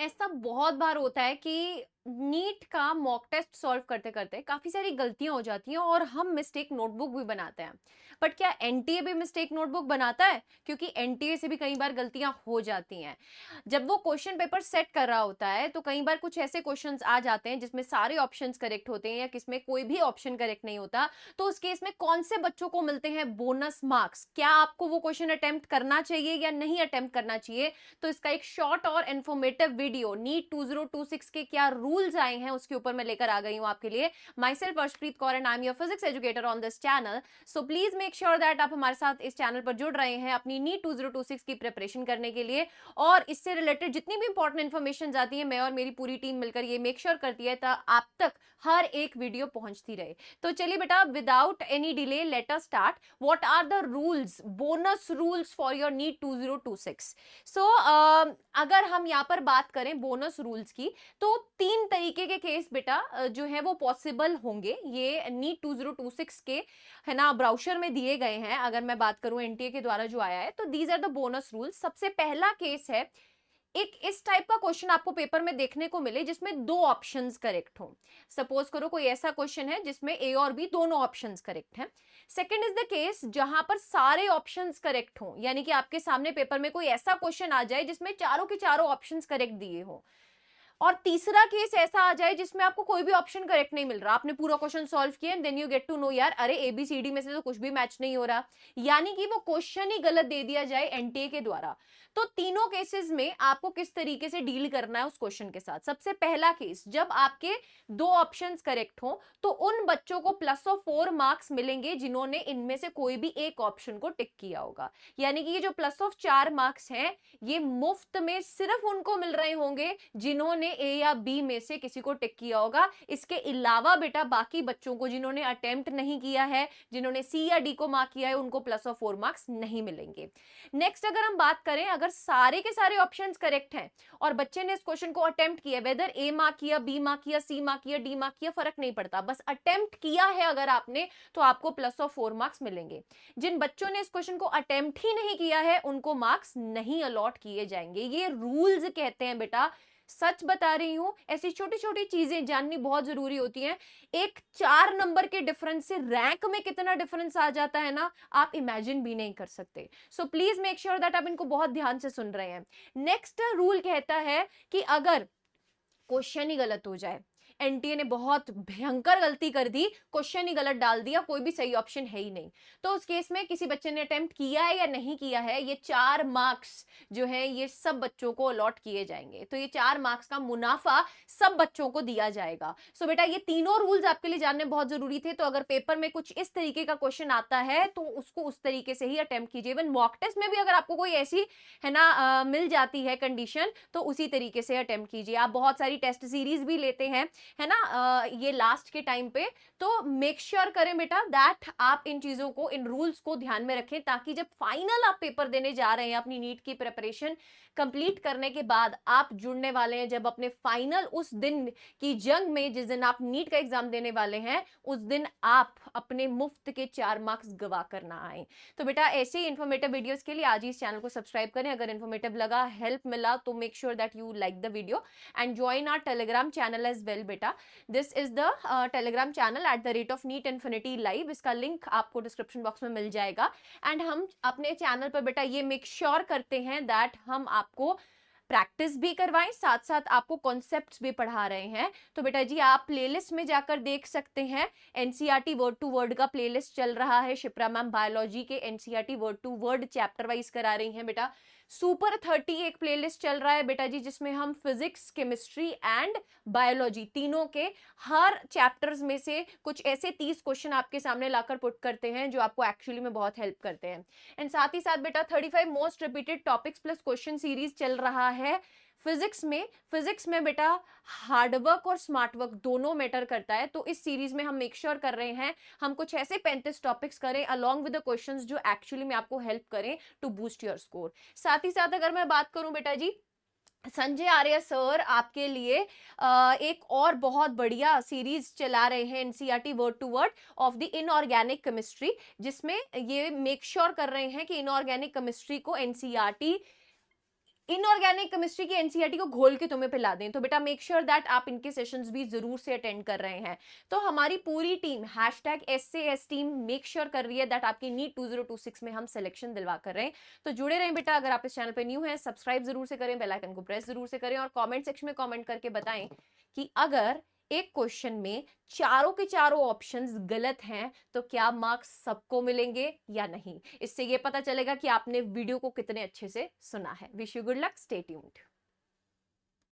ऐसा बहुत बार होता है कि नीट का मॉक टेस्ट सॉल्व करते करते काफी सारी गलतियां हो जाती हैं और हम मिस्टेक नोटबुक भी बनाते हैं। बट क्या एनटीए भी मिस्टेक नोटबुक बनाता है? क्योंकि एनटीए से भी कई बार गलतियां हो जाती हैं। जब वो क्वेश्चन पेपर सेट कर रहा होता है तो कई बार कुछ ऐसे क्वेश्चंस आ जाते हैं जिसमें सारे ऑप्शंस करेक्ट होते हैं या किसमें कोई भी ऑप्शन करेक्ट नहीं होता। तो उस केस में कौन से बच्चों को मिलते हैं बोनस मार्क्स? क्या आपको वो क्वेश्चन अटेम्प्ट करना चाहिए या नहीं अटेम्प्ट करना चाहिए? तो इसका एक शॉर्ट और इन्फॉर्मेटिव वीडियो नीट 2026 के क्या रूल्स आए हैं उसके ऊपर मैं लेकर आ गई हूं आपके लिए। My self Arshpreet Kaur and I am your physics educator on this channel. So please make sure that आप हमारे साथ इस चैनल पर जुड़ रहे हैं अपनी नीट 2026 की प्रिपरेशन करने के लिए। और इससे रिलेटेड जितनी भी इंपॉर्टेंट इन्फॉर्मेशन आती है मैं और मेरी पूरी टीम मिलकर ये मेक श्योर करती है आप तक हर एक वीडियो पहुंचती रहे। तो चलिए बेटा, without any delay let us start. What are the rules, bonus rules for your NEET 2026? So अगर हम यहाँ पर बात करें बोनस रूल्स की, तो तीन तरीके के केस बेटा जो है वो पॉसिबल होंगे। ये नीट 2026 के है ना ब्राउशर में दिए गए हैं। अगर मैं बात करूं एनटीए के द्वारा जो आया है, तो these are the bonus rules. सबसे पहला केस है, एक इस टाइप का क्वेश्चन आपको पेपर में देखने को मिले जिसमें दो ऑप्शंस करेक्ट हो। सपोज करो कोई ऐसा क्वेश्चन है जिसमें ए और बी दोनों ऑप्शंस करेक्ट हैं। सेकंड इज द केस जहां पर सारे ऑप्शंस करेक्ट हो, यानी कि आपके सामने पेपर में कोई ऐसा क्वेश्चन आ जाए जिसमें चारों के चारों ऑप्शंस करेक्ट दिए हो। और तीसरा केस ऐसा आ जाए जिसमें आपको कोई भी ऑप्शन करेक्ट नहीं मिल रहा, आपने पूरा क्वेश्चन सॉल्व किया and then you get to know यार अरे एबीसीडी में से तो कुछ भी मैच नहीं हो रहा, यानी कि वो क्वेश्चन ही गलत दे दिया जाए एनटीए के द्वारा। तो तीनों केसेस में आपको किस तरीके से डील करना है उस क्वेश्चन के साथ। सबसे पहला केस, जब आपके दो ऑप्शंस करेक्ट हो तो उन बच्चों को +4 मार्क्स मिलेंगे जिन्होंने इनमें से कोई भी एक ऑप्शन को टिक किया होगा। यानी कि ये जो +4 मार्क्स हैं ये मुफ्त में सिर्फ उनको मिल रहे होंगे जिन्होंने ए या बी में से किसी को टिक किया होगा। इसके अलावा बेटा बाकी बच्चों को जिन्होंने अटेम्प्ट नहीं किया है, जिन्होंने सी या डी को मार्क किया है, उनको +4 मार्क्स नहीं मिलेंगे। नेक्स्ट अगर हम बात करें, अगर सारे के सारे ऑप्शंस करेक्ट हैं और बच्चे ने इस क्वेश्चन को अटेम्प्ट किया, वेदर ए मार्क किया, बी मार्क किया, सी मार्क किया, डी मार्क किया, फर्क नहीं पड़ता, बस अटेम्प्ट किया है अगर आपने, तो आपको +4 मार्क्स मिलेंगे। जिन बच्चों ने इस क्वेश्चन को अटेम्प्ट ही नहीं किया है उनको मार्क्स नहीं अलॉट किए जाएंगे। ये रूल्स कहते हैं बेटा, सच बता रही हूं, ऐसी छोटी छोटी चीजें जाननी बहुत जरूरी होती हैं। एक 4 नंबर के डिफरेंस से रैंक में कितना डिफरेंस आ जाता है ना, आप इमेजिन भी नहीं कर सकते। So please make sure that आप इनको बहुत ध्यान से सुन रहे हैं। नेक्स्ट रूल कहता है कि अगर क्वेश्चन ही गलत हो जाए, एनटीए ने बहुत भयंकर गलती कर दी, क्वेश्चन ही गलत डाल दिया, कोई भी सही ऑप्शन है ही नहीं, तो उस केस में किसी बच्चे ने अटेम्प्ट किया है या नहीं किया है, ये 4 मार्क्स जो है ये सब बच्चों को अलॉट किए जाएंगे। तो ये 4 मार्क्स का मुनाफा सब बच्चों को दिया जाएगा। सो बेटा ये तीनों रूल्स आपके लिए जानने बहुत जरूरी थे। तो अगर पेपर में कुछ इस तरीके का क्वेश्चन आता है तो उसको उस तरीके से ही अटेम्प्ट कीजिए। इवन मॉक टेस्ट में भी अगर आपको कोई ऐसी है ना मिल जाती है कंडीशन, तो उसी तरीके से अटेम्प्ट कीजिए। आप बहुत सारी टेस्ट सीरीज भी लेते हैं है ना ये लास्ट के टाइम पे, तो मेक श्योर करें बेटा दैट आप इन चीजों को, इन रूल्स को ध्यान में रखें, ताकि जब फाइनल आप पेपर देने जा रहे हैं, अपनी नीट की प्रिपरेशन कंप्लीट करने के बाद आप जुड़ने वाले हैं जब अपने फाइनल उस दिन की जंग में, जिस दिन आप नीट का एग्जाम देने वाले हैं, उस दिन आप अपने मुफ्त के 4 मार्क्स गवा कर ना आए। तो बेटा ऐसे ही इन्फॉर्मेटिव वीडियोस के लिए आज ही इस चैनल को सब्सक्राइब करें। अगर इन्फॉर्मेटिव लगा, हेल्प मिला, तो make sure that you like the video and join our telegram channel as well beta. This is the telegram channel @NEET-Infinity Live, इसका लिंक आपको डिस्क्रिप्शन बॉक्स में मिल जाएगा। एंड हम अपने चैनल पर बेटा ये मेक श्योर करते हैं दैट हम आपको प्रैक्टिस भी करवाएं, साथ साथ आपको कॉन्सेप्ट्स भी पढ़ा रहे हैं। तो बेटा जी आप प्लेलिस्ट में जाकर देख सकते हैं, एनसीईआरटी वर्ड टू वर्ड का प्लेलिस्ट चल रहा है। शिप्रा मैम बायोलॉजी के NCERT word to word chapter wise करा रही हैं बेटा। सुपर 30 एक प्लेलिस्ट चल रहा है बेटा जी, जिसमें हम फिजिक्स, केमिस्ट्री एंड बायोलॉजी तीनों के हर चैप्टर्स में से कुछ ऐसे 30 क्वेश्चन आपके सामने लाकर पुट करते हैं जो आपको एक्चुअली में बहुत हेल्प करते हैं। एंड साथ ही साथ बेटा 35 most repeated topics plus question series चल रहा है फिजिक्स में बेटा हार्डवर्क और स्मार्ट वर्क दोनों मैटर करता है। तो इस सीरीज में हम मेक श्योर कर रहे हैं हम कुछ ऐसे 35 टॉपिक्स करें अलॉन्ग विद द क्वेश्चंस जो एक्चुअली में आपको हेल्प करें टू बूस्ट योर स्कोर। साथ ही साथ अगर मैं बात करूं बेटा जी, संजय आर्य सर आपके लिए एक और बहुत बढ़िया सीरीज चला रहे हैं, NCERT word to word of the inorganic chemistry, जिसमें ये मेक श्योर कर रहे हैं कि इनऑर्गेनिक केमिस्ट्री को एनसीईआरटी इनऑर्गेनिक केमिस्ट्री की एनसीईआरटी को घोल के तुम्हें पिला दें, तो बेटा मेक श्योर दैट आप इनके सेशंस भी जरूर से अटेंड कर रहे हैं। तो हमारी पूरी team #SAS team make sure कर रही है दैट आपकी नीट 2026 में हम सिलेक्शन दिलवा कर रहे हैं। तो जुड़े रहें बेटा। अगर आप इस चैनल पे न्यू हैं, सब्सक्राइब जरूर से करें, बेल आइकन को प्रेस जरूर से करें, और कमेंट सेक्शन में कमेंट करके बताएं कि अगर एक क्वेश्चन में चारों के चारों ऑप्शंस गलत हैं तो क्या मार्क्स सबको मिलेंगे या नहीं। इससे ये पता चलेगा कि आपने वीडियो को कितने अच्छे से सुना है। Wish you good luck, stay tuned.